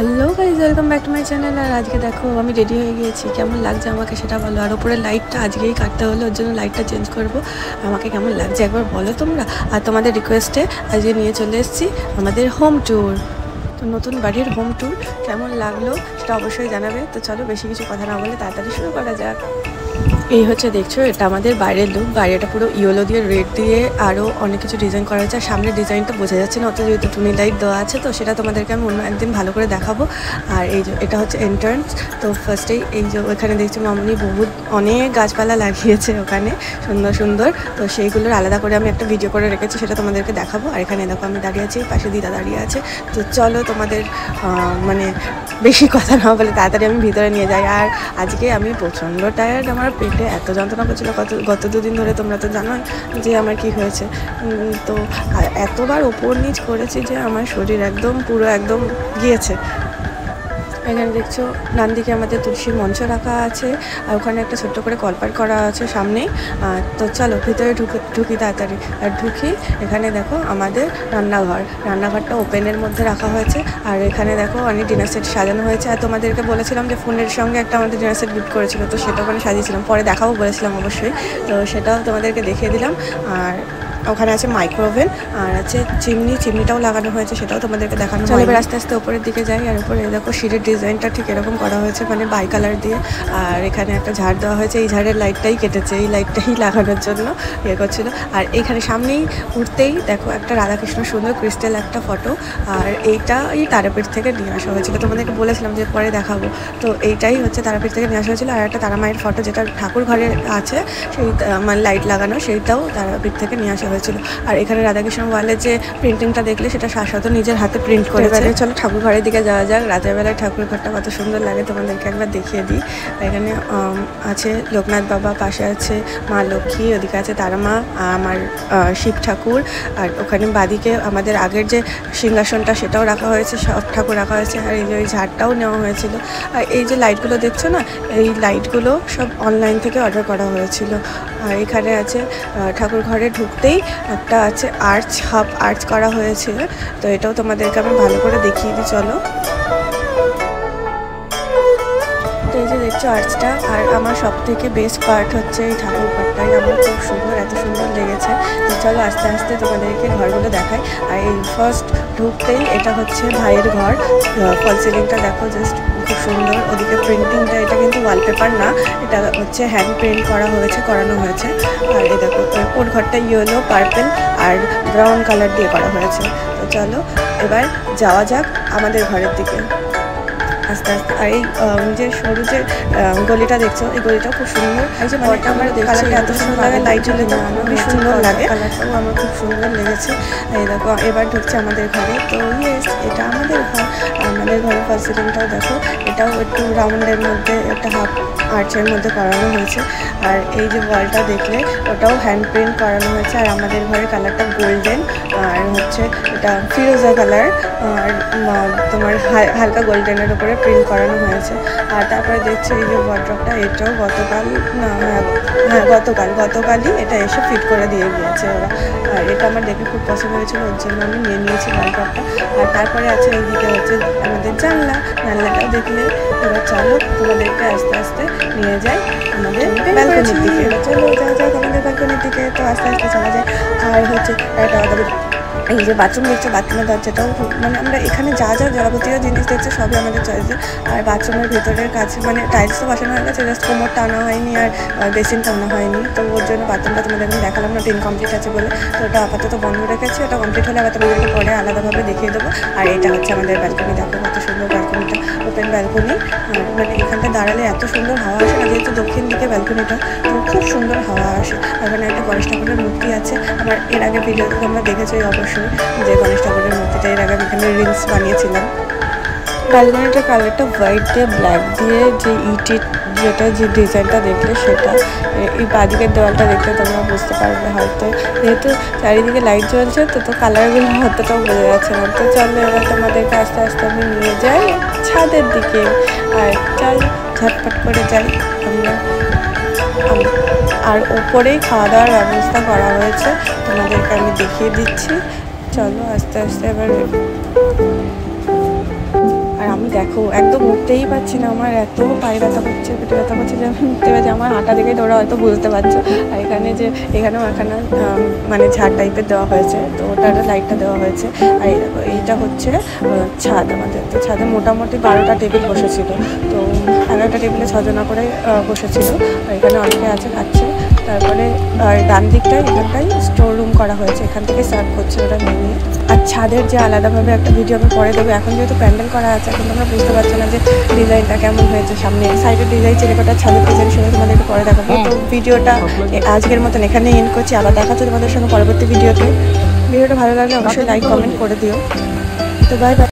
Hello guys, welcome back to my channel. আর আজকে দেখো আমি রেডি হয়ে গিয়েছি। কেমন লাগছে আমাকে সেটা বলো। আর উপরে লাইটটা আজকেই কাটতে হলো, ওর জন্য লাইটটা চেঞ্জ করব। আমাকে কেমন লাগছে একবার বলো তোমরা। আর তোমাদের রিকোয়েস্টে আজকে নিয়ে চলে এসেছি আমাদের হোম ট্যুর। তো নতুন বাড়ির হোম ট্যুর কেমন লাগলো সেটা অবশ্যই জানাবে। তো চলো বেশি কিছু কথা না বলে তাড়াতাড়ি শুরু করা যাক। এই হচ্ছে দেখছো, এটা আমাদের বাইরের লুক। বাইরেটা পুরো ইয়েলো দিয়ে, রেড দিয়ে আরও অনেক কিছু ডিজাইন করা হয়েছে। আর সামনের ডিজাইনটা বোঝা যাচ্ছে না অত, যেহেতু টুনি লাইট দেওয়া আছে, তো সেটা তোমাদেরকে আমি অন্য একদিন ভালো করে দেখাবো। আর এই যে এটা হচ্ছে এন্ট্রান্স। তো ফার্স্টেই এই যে ওখানে দেখছি মামনি অনেক গাছপালা লাগিয়েছে ওখানে, সুন্দর সুন্দর। তো সেইগুলোর আলাদা করে আমি একটা ভিডিও করে রেখেছি, সেটা তোমাদেরকে দেখাবো। আর এখানে দেখো আমি দাঁড়িয়ে আছি, পাশে দিদা দাঁড়িয়ে আছে। তো চলো তোমাদের মানে বেশি কথা না বলে তাড়াতাড়ি আমি ভিতরে নিয়ে যাই। আর আজকে আমি প্রচণ্ড টায়ার্ড, আমার পেটে এত যন্ত্রণা করছিলো গত দুদিন ধরে। তোমরা তো জানোই যে আমার কি হয়েছে। তো এতবার ওপর নিচ করেছি যে আমার শরীর একদম পুরো একদম গিয়েছে। এখানে দেখছো ডান দিকে আমাদের তুলসীর মঞ্চ রাখা আছে, আর ওখানে একটা ছোট্ট করে কলপাট করা আছে সামনেই। তো চলো ভিতরে ঢুকি তাড়াতাড়ি। আর ঢুকি, এখানে দেখো আমাদের রান্নাঘরটা ওপেনের মধ্যে রাখা হয়েছে। আর এখানে দেখো অনেক ডিনার সেট সাজানো হয়েছে। আর তোমাদেরকে বলেছিলাম যে ফোনের সঙ্গে একটা আমাদের ডিনার সেট গিফট করেছিল, তো সেটা ওখানে সাজিয়েছিলাম, পরে দেখাবো বলেছিলাম অবশ্যই। তো সেটাও তোমাদেরকে দেখিয়ে দিলাম। আর ওখানে আছে মাইক্রোওভেন, আর আছে চিমনিটাও লাগানো হয়েছে, সেটাও তোমাদেরকে দেখানো। চলো এবার আস্তে আস্তে ওপরের দিকে যাই। আর উপরে দেখো সিঁড়ির ডিজাইনটা ঠিক এরকম করা হয়েছে, মানে বাই কালার দিয়ে। আর এখানে একটা ঝাড় দেওয়া হয়েছে, এই ঝাড়ের লাইটটাই কেটেছে, এই লাইটটাই লাগানোর জন্য ইয়ে করছিল। আর এখানে সামনেই উঠতেই দেখো একটা রাধাকৃষ্ণ সুন্দর ক্রিস্টাল একটা ফটো। আর এইটা এই তারাপীঠ থেকে নিয়ে আসা হয়েছিল, তোমাদেরকে বলেছিলাম যে পরে দেখাবো। তো এইটাই হচ্ছে তারাপীঠ থেকে নিয়ে আসা হয়েছিল। আর একটা তারা মায়ের ফটো, যেটা ঠাকুর ঘরে আছে, সেই মানে লাইট লাগানো, সেইটাও তারাপীঠ থেকে নিয়ে আসা হয়েছিল। আর এখানে রাধাকৃষ্ণ ওয়ালের যে প্রিন্টিংটা দেখলে, সেটা শাশ্বত নিজের হাতে প্রিন্ট করেছে। চলো ঠাকুর ঘরের দিকে যাওয়া যাক। রাতের বেলায় ঠাকুর ঘরটা কত সুন্দর লাগে তোমাদেরকে একবার দেখিয়ে দিই। এখানে আছে লোকনাথ বাবা, পাশে আছে মা লক্ষ্মী, ওদিকে আছে তারা মা, আমার শিব ঠাকুর। আর ওখানে বাদিকে আমাদের আগের যে সিংহাসনটা, সেটাও রাখা হয়েছে, সব ঠাকুর রাখা হয়েছে। আর এই যে ওই ঝাড়টাও নেওয়া হয়েছিল। আর এই যে লাইটগুলো দেখছো না, এই লাইটগুলো সব অনলাইন থেকে অর্ডার করা হয়েছিল। আর এখানে আছে ঠাকুর ঘরে ঢুকতেই একটা আছে আর্চ করা হয়েছিল, তো এটাও তোমাদেরকে আমি ভালো করে দেখিয়ে দিই। চলো, তো এই যে দেখছো আর্চটা। আর আমার সব থেকে বেস্ট পার্ট হচ্ছে এই ঠাকুর ঘরটাই, আমার খুব সুন্দর, এত সুন্দর লেগেছে। তো চলো আস্তে আস্তে তোমাদেরকে ঘরগুলো দেখাই। আর এই ফার্স্ট ঢুকতেই এটা হচ্ছে ভাইয়ের ঘর। ফল সিলিংটা দেখো, জাস্ট খুব সুন্দর। ওদিকে প্রিন্টিংটা, এটা কিন্তু ওয়ালপেপার না, এটা হচ্ছে হ্যান্ড প্রিন্ট করানো হয়েছে। আর এই দেখো ওর ঘরটা ইয়েলো, পার্পেল আর ব্রাউন কালার দিয়ে করা হয়েছে। তো চলো এবার যাওয়া যাক আমাদের ঘরের দিকে আস্তে আস্তে। আর এই যে সরু যে গলিটা দেখছো, এই গলিটাও খুব সুন্দর। এই যে ঘরটা আমার কালারটা এত সুন্দর লাগে, লাইট জ্বলে তো খুবই সুন্দর লাগে, কালারটাও আমার খুব সুন্দর লেগেছে। এই দেখো এবার ঢুকছে আমাদের ঘরে। তো ইয়েস, এটা আমাদের ঘর। আমাদের ঘরের ফার্স্ট সিলিংটাও দেখো, এটাও একটু রাউন্ডের মধ্যে, একটা হাফ আর্চের মধ্যে করানো হয়েছে। আর এই যে ওয়ালটা দেখলে, ওটাও হ্যান্ড প্রিন্ট করানো হয়েছে। আর আমাদের ঘরের কালারটা গোল্ডেন, আর হচ্ছে এটা ফিরোজা কালার, আর তোমার হালকা গোল্ডেনের উপরে প্রিন্ট করানো হয়েছে। আর তারপরে দেখছি এই যে ওয়ার্ড্রপটা, এটাও গতকালই এটা এসে ফিট করে দিয়ে গিয়েছে ওরা। আর এটা আমার দেখে খুব পছন্দ হয়েছিল, ওর জন্য আমি নিয়ে নিয়েছি ওয়ার্ড্রপটা। আর তারপরে আছে এইদিকে হচ্ছে আমাদের জানলাটাও দেখলে। এবার চলো তোমাদেরকে আস্তে আস্তে নিয়ে যাই আমাদের ব্যালকনির দিকে। চলো যাও আমাদের ব্যালকনির দিকে। তো আস্তে আস্তে চলা যায়। আর হচ্ছে এটা এই যে বাথরুম দেখছো, বাথরুমের দরজাটাও মানে আমরা এখানে যা যাবতীয় জিনিস দেখছো সবই আমাদের চয়েছে। আর বাথরুমের ভেতরের কাছে মানে টাইলস তো বসানো হয়ে গেছে, জাস্ট কোমরটা আনা হয়নি আর বেসিনটা আনা হয়নি। তো ওর জন্য বাথরুমটা তোমাদের আমি দেখালাম না, ইনকমপ্লিট আছে বলে। তো ওটা আপাতত বন্ধ রেখেছি, ওটা কমপ্লিট হলে আবার তোমাদেরকে পরে আলাদাভাবে দেখিয়ে দেবো। আর এটা হচ্ছে আমাদের ব্যালকনি, দেখো কত সুন্দর ব্যালকনিটা, ওপেন ব্যালকনি। মানে এখানটা দাঁড়ালে এত সুন্দর হাওয়া আসে না, যেহেতু দক্ষিণ দিকে ব্যালকনিটা, তো খুব সুন্দর হাওয়া আসে। এখানে একটা গণেশ ঠাকুরের মূর্তি আছে, আমার এর আগে ভিডিওতে তোমরা দেখেছোই অবশ্যই যে গণেশ ঠাকুরের মূর্তিটা, এর আগে আমি এখানে রিলস বানিয়েছিলাম। ব্যালকনিটার কালারটা হোয়াইট দিয়ে ব্ল্যাক দিয়ে, যে ইটের যেটা যে ডিজাইনটা দেখলে সেটা। এই বাদিকের দেওয়ালটা দেখলে তোমরা বুঝতে পারবে হয়তো, যেহেতু চারিদিকে লাইট জ্বলছে তো কালারগুলো অতটাও বোঝা যাচ্ছে না। তো চলো এবার তোমাদেরকে আস্তে আস্তে আমি নিয়ে যাই ছাদের দিকে। আর চল ঝটপট করে যাই আমরা। আর ওপরেই খাওয়া দাওয়ার ব্যবস্থা করা হয়েছে, তোমাদেরকে আমি দেখিয়ে দিচ্ছি। চলো আস্তে আস্তে এবার। আর আমি দেখো একদম উঠতেই পারছি না, আমার এত পায়ে ব্যথা করছে, পেটে ব্যথা করছে যে আমি উঠতে পারছি। আমার হাঁটা দেখেই তোমরা হয়তো বুঝতে পারছো। আর এখানেও মানে ঝাড় টাইপের দেওয়া হয়েছে, তো ওটার লাইটটা দেওয়া হয়েছে। আর এই দেখো এইটা হচ্ছে ছাদ আমাদের। তো ছাদে মোটামুটি 12টা টেবিল বসেছিল, তো 11টা টেবিলে 6 জনা করে বসেছিল। আর এখানে অনেকে আছে খাচ্ছে। তারপরে ডান দিকটায় এখানটায় স্টোর রুম করা হয়েছে, এখান থেকে সার্ভ করছে ওরা নিয়ে। আর ছাদের যে আলাদাভাবে একটা ভিডিও আমি পরে দেবো। এখন যেহেতু প্যান্ডেল করা আছে, এখন তোমরা বুঝতে পারছো না যে ডিজাইনটা কেমন হয়েছে। সামনে সাইডের ডিজাইন, চিলেকোটার ছাদের ডিজাইন, সেটা তোমাদের একটু পরে দেখাবো। তো ভিডিওটা আজকের মতন এখানেই এন্ড করছি। আবার দেখাচ্ছি তোমাদের সঙ্গে পরবর্তী ভিডিওতে। ভিডিওটা ভালো লাগলে অবশ্যই লাইক কমেন্ট করে দিও। তো বাই বাই।